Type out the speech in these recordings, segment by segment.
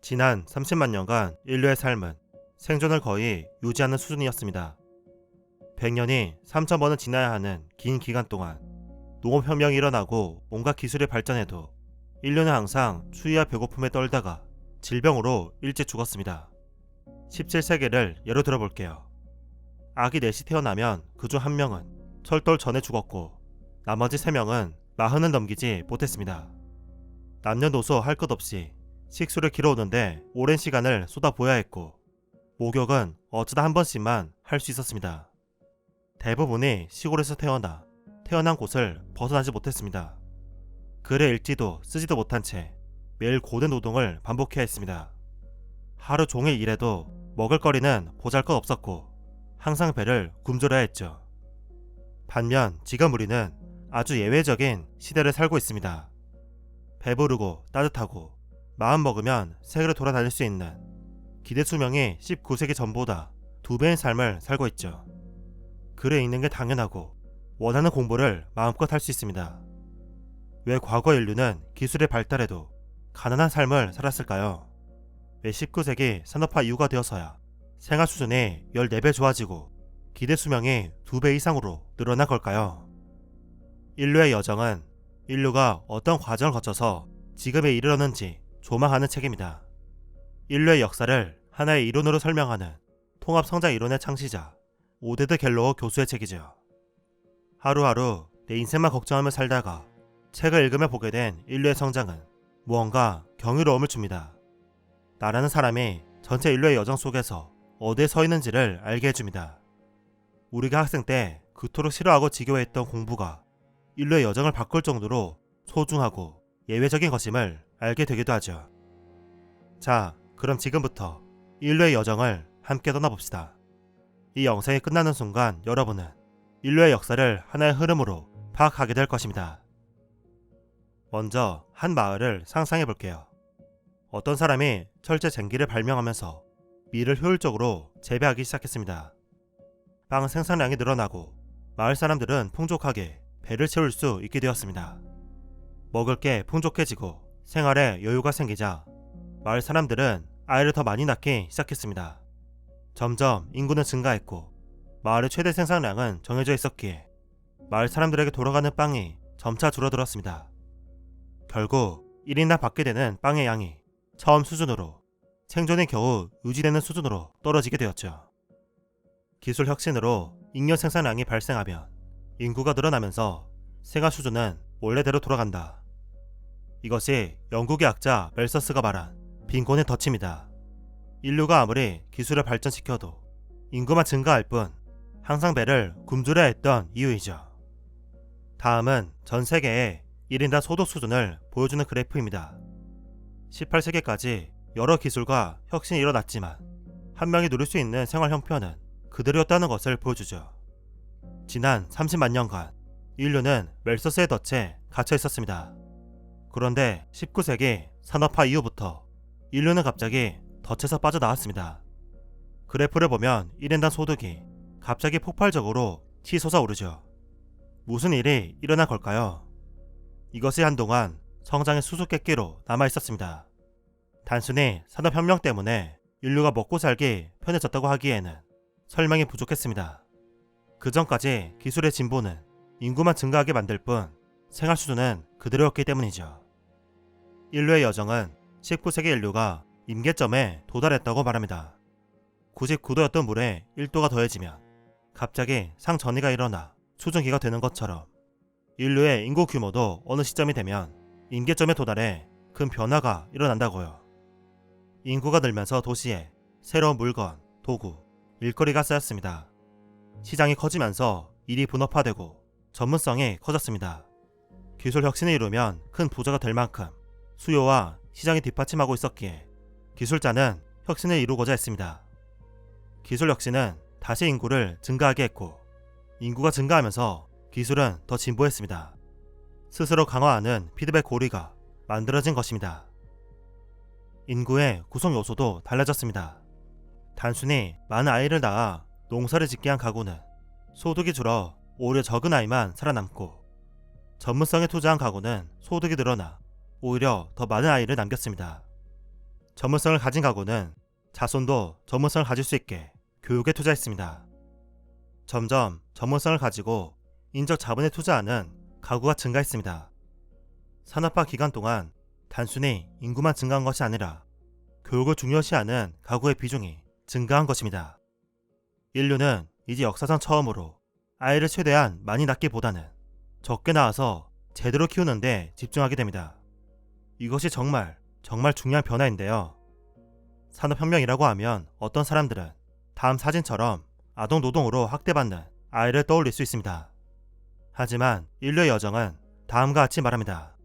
지난 30만 년간 인류의 삶은 생존을 거의 유지하는 수준이었습니다. 100년이 3,000번은 지나야 하는 긴 기간 동안 농업혁명이 일어나고 온갖 기술이 발전해도 인류는 항상 추위와 배고픔에 떨다가 질병으로 일찍 죽었습니다. 17세기를 예로 들어볼게요. 아기 넷이 태어나면 그중 한 명은 철돌 전에 죽었고 나머지 3명은 40을 넘기지 못했습니다. 남녀노소 할 것 없이 식수를 길어오는데 오랜 시간을 쏟아부어야 했고 목욕은 어쩌다 한 번씩만 할 수 있었습니다. 대부분이 시골에서 태어난 곳을 벗어나지 못했습니다. 글을 읽지도 쓰지도 못한 채 매일 고된 노동을 반복해야 했습니다. 하루 종일 일해도 먹을거리는 보잘것 없었고 항상 배를 굶주려야 했죠. 반면 지금 우리는 아주 예외적인 시대를 살고 있습니다. 배부르고 따뜻하고 마음 먹으면 세계를 돌아다닐 수 있는 기대 수명이 19세기 전보다 2배의 삶을 살고 있죠. 글을 읽는 게 당연하고 원하는 공부를 마음껏 할 수 있습니다. 왜 과거 인류는 기술의 발달에도 가난한 삶을 살았을까요? 왜 19세기 산업화 이후가 되어서야 생활 수준이 14배 좋아지고 기대 수명이 2배 이상으로 늘어난 걸까요? 인류의 여정은 인류가 어떤 과정을 거쳐서 지금에 이르렀는지 조망하는 책입니다. 인류의 역사를 하나의 이론으로 설명하는 통합성장 이론의 창시자 오데드 갤로어 교수의 책이죠. 하루하루 내 인생만 걱정하며 살다가 책을 읽으며 보게 된 인류의 성장은 무언가 경이로움을 줍니다. 나라는 사람이 전체 인류의 여정 속에서 어디에 서 있는지를 알게 해줍니다. 우리가 학생 때 그토록 싫어하고 지겨워했던 공부가 인류의 여정을 바꿀 정도로 소중하고 예외적인 것임을 알게 되기도 하죠. 자, 그럼 지금부터 인류의 여정을 함께 떠나봅시다. 이 영상이 끝나는 순간 여러분은 인류의 역사를 하나의 흐름으로 파악하게 될 것입니다. 먼저 한 마을을 상상해 볼게요. 어떤 사람이 철제 쟁기를 발명하면서 밀을 효율적으로 재배하기 시작했습니다. 빵 생산량이 늘어나고 마을 사람들은 풍족하게 배를 채울 수 있게 되었습니다. 먹을 게 풍족해지고 생활에 여유가 생기자 마을 사람들은 아이를 더 많이 낳기 시작했습니다. 점점 인구는 증가했고 마을의 최대 생산량은 정해져 있었기에 마을 사람들에게 돌아가는 빵이 점차 줄어들었습니다. 결국 1인당 받게 되는 빵의 양이 처음 수준으로 생존이 겨우 유지되는 수준으로 떨어지게 되었죠. 기술 혁신으로 잉여 생산량이 발생하면 인구가 늘어나면서 생활 수준은 원래대로 돌아간다. 이것이 영국의 학자 멜서스가 말한 빈곤의 덫입니다. 인류가 아무리 기술을 발전시켜도 인구만 증가할 뿐 항상 배를 굶주려야 했던 이유이죠. 다음은 전 세계의 1인당 소득 수준을 보여주는 그래프입니다. 18세기까지 여러 기술과 혁신이 일어났지만 한 명이 누릴 수 있는 생활 형편은 그대로였다는 것을 보여주죠. 지난 30만 년간 인류는 멜서스의 덫에 갇혀 있었습니다. 그런데 19세기 산업화 이후부터 인류는 갑자기 덫에서 빠져나왔습니다. 그래프를 보면 1인당 소득이 갑자기 폭발적으로 치솟아 오르죠. 무슨 일이 일어난 걸까요? 이것이 한동안 성장의 수수께끼로 남아있었습니다. 단순히 산업혁명 때문에 인류가 먹고 살기 편해졌다고 하기에는 설명이 부족했습니다. 그 전까지 기술의 진보는 인구만 증가하게 만들 뿐 생활 수준은 그대로였기 때문이죠. 인류의 여정은 19세기 인류가 임계점에 도달했다고 말합니다. 99도였던 물에 1도가 더해지면 갑자기 상전이가 일어나 수증기가 되는 것처럼 인류의 인구 규모도 어느 시점이 되면 임계점에 도달해 큰 변화가 일어난다고요. 인구가 늘면서 도시에 새로운 물건, 도구, 일거리가 쌓였습니다. 시장이 커지면서 일이 분업화되고 전문성이 커졌습니다. 기술 혁신이 이루면 큰 부자가 될 만큼 수요와 시장이 뒷받침하고 있었기에 기술자는 혁신을 이루고자 했습니다. 기술 혁신은 다시 인구를 증가하게 했고 인구가 증가하면서 기술은 더 진보했습니다. 스스로 강화하는 피드백 고리가 만들어진 것입니다. 인구의 구성 요소도 달라졌습니다. 단순히 많은 아이를 낳아 농사를 짓게 한 가구는 소득이 줄어 오히려 적은 아이만 살아남고 전문성에 투자한 가구는 소득이 늘어나 오히려 더 많은 아이를 남겼습니다. 전문성을 가진 가구는 자손도 전문성을 가질 수 있게 교육에 투자했습니다. 점점 전문성을 가지고 인적 자본에 투자하는 가구가 증가했습니다. 산업화 기간 동안 단순히 인구만 증가한 것이 아니라 교육을 중요시하는 가구의 비중이 증가한 것입니다. 인류는 이제 역사상 처음으로 아이를 최대한 많이 낳기보다는 적게 낳아서 제대로 키우는 데 집중하게 됩니다. 이것이 정말 중요한 변화인데요. 산업혁명이라고 하면 어떤 사람들은 다음 사진처럼 아동 노동으로 학대받는 아이를 떠올릴 수 있습니다. 하지만 인류의 여정은 다음과 같이 말합니다.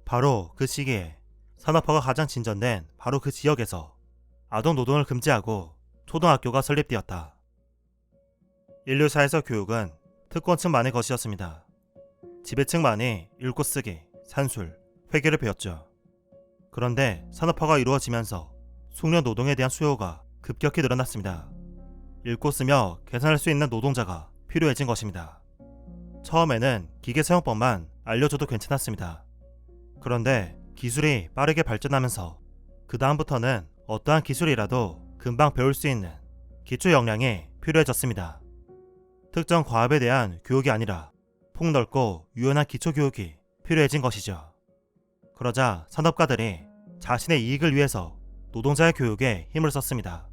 바로 그 시기에 산업화가 가장 진전된 바로 그 지역에서 아동 노동을 금지하고 초등학교가 설립되었다. 인류사에서 교육은 특권층만의 것이었습니다. 지배층만이 읽고 쓰기, 산술, 회계를 배웠죠. 그런데 산업화가 이루어지면서 숙련 노동에 대한 수요가 급격히 늘어났습니다. 읽고 쓰며 계산할 수 있는 노동자가 필요해진 것입니다. 처음에는 기계 사용법만 알려줘도 괜찮았습니다. 그런데 기술이 빠르게 발전하면서 그 다음부터는 어떠한 기술이라도 금방 배울 수 있는 기초 역량이 필요해졌습니다. 특정 과업에 대한 교육이 아니라 폭넓고 유연한 기초 교육이 필요해진 것이죠. 그러자 산업가들이 자신의 이익을 위해서 노동자의 교육에 힘을 썼습니다.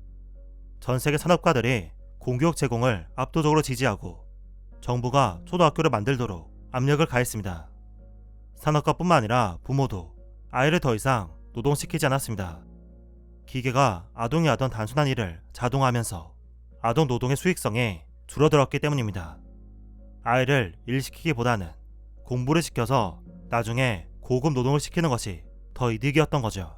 전 세계 산업가들이 공교육 제공을 압도적으로 지지하고 정부가 초등학교를 만들도록 압력을 가했습니다. 산업가뿐만 아니라 부모도 아이를 더 이상 노동시키지 않았습니다. 기계가 아동이 하던 단순한 일을 자동화하면서 아동 노동의 수익성이 줄어들었기 때문입니다. 아이를 일시키기보다는 공부를 시켜서 나중에 고급 노동을 시키는 것이 더 이득이었던 거죠.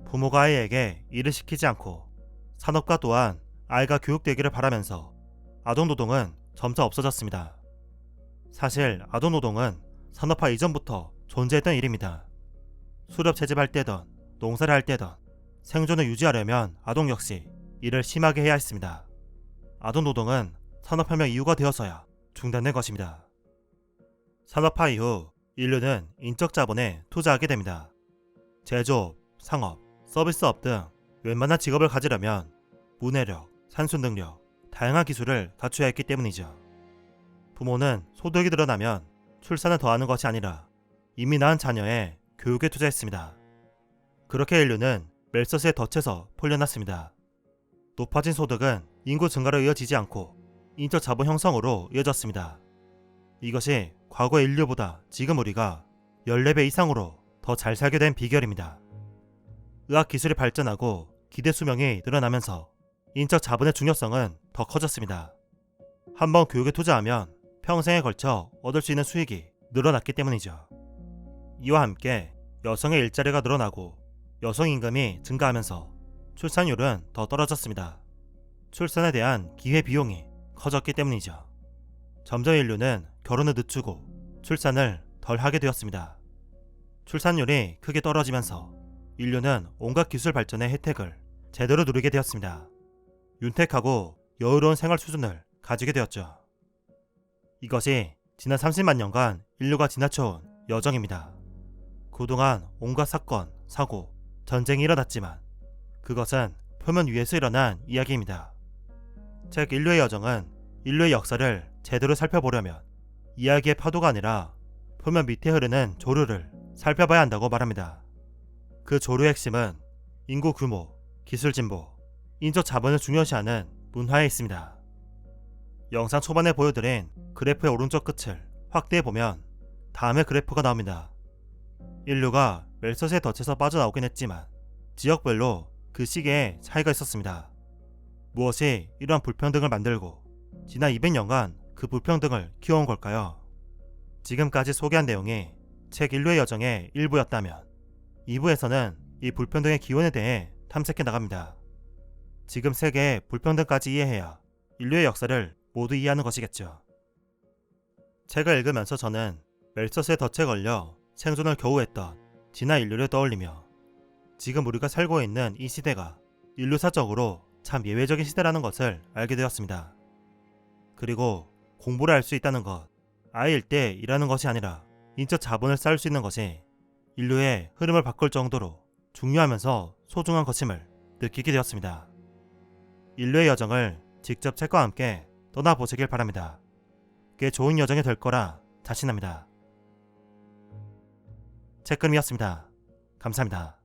부모가 아이에게 일을 시키지 않고 산업가 또한 아이가 교육되기를 바라면서 아동 노동은 점차 없어졌습니다. 사실 아동 노동은 산업화 이전부터 존재했던 일입니다. 수렵 채집할 때든 농사를 할 때든 생존을 유지하려면 아동 역시 일을 심하게 해야 했습니다. 아동 노동은 산업혁명 이후가 되어서야 중단된 것입니다. 산업화 이후 인류는 인적 자본에 투자하게 됩니다. 제조업, 상업, 서비스업 등 웬만한 직업을 가지려면 문해력, 산수 능력, 다양한 기술을 갖춰야 했기 때문이죠. 부모는 소득이 늘어나면 출산을 더하는 것이 아니라 이미 낳은 자녀의 교육에 투자했습니다. 그렇게 인류는 멜서스에 덫에서 풀려났습니다. 높아진 소득은 인구 증가로 이어지지 않고 인적 자본 형성으로 이어졌습니다. 이것이 과거 인류보다 지금 우리가 14배 이상으로 더 잘 살게 된 비결입니다. 의학 기술이 발전하고 기대 수명이 늘어나면서 인적 자본의 중요성은 더 커졌습니다. 한번 교육에 투자하면 평생에 걸쳐 얻을 수 있는 수익이 늘어났기 때문이죠. 이와 함께 여성의 일자리가 늘어나고 여성 임금이 증가하면서 출산율은 더 떨어졌습니다. 출산에 대한 기회 비용이 커졌기 때문이죠. 점점 인류는 결혼을 늦추고 출산을 덜 하게 되었습니다. 출산율이 크게 떨어지면서 인류는 온갖 기술 발전의 혜택을 제대로 누리게 되었습니다. 윤택하고 여유로운 생활 수준을 가지게 되었죠. 이것이 지난 30만 년간 인류가 지나쳐온 여정입니다. 그동안 온갖 사건, 사고, 전쟁이 일어났지만 그것은 표면 위에서 일어난 이야기입니다. 즉 인류의 여정은 인류의 역사를 제대로 살펴보려면 이야기의 파도가 아니라 표면 밑에 흐르는 조류를 살펴봐야 한다고 말합니다. 그 조류의 핵심은 인구 규모, 기술 진보, 인적 자본을 중요시하는 문화에 있습니다. 영상 초반에 보여드린 그래프의 오른쪽 끝을 확대해보면 다음의 그래프가 나옵니다. 인류가 멜서스의 덫에서 빠져나오긴 했지만 지역별로 그 시기에 차이가 있었습니다. 무엇이 이러한 불평등을 만들고 지난 200년간 그 불평등을 키워온 걸까요? 지금까지 소개한 내용이 책 인류의 여정의 일부였다면 2부에서는 이 불평등의 기원에 대해 탐색해 나갑니다. 지금 세계의 불평등까지 이해해야 인류의 역사를 모두 이해하는 것이겠죠. 책을 읽으면서 저는 멜서스의 덫에 걸려 생존을 겨우 했던 지난 인류를 떠올리며 지금 우리가 살고 있는 이 시대가 인류사적으로 참 예외적인 시대라는 것을 알게 되었습니다. 그리고 공부를 할 수 있다는 것, 아이일 때 일하는 것이 아니라 인적 자본을 쌓을 수 있는 것이 인류의 흐름을 바꿀 정도로 중요하면서 소중한 것임을 느끼게 되었습니다. 인류의 여정을 직접 책과 함께 떠나보시길 바랍니다. 꽤 좋은 여정이 될 거라 자신합니다. 책그림이었습니다. 감사합니다.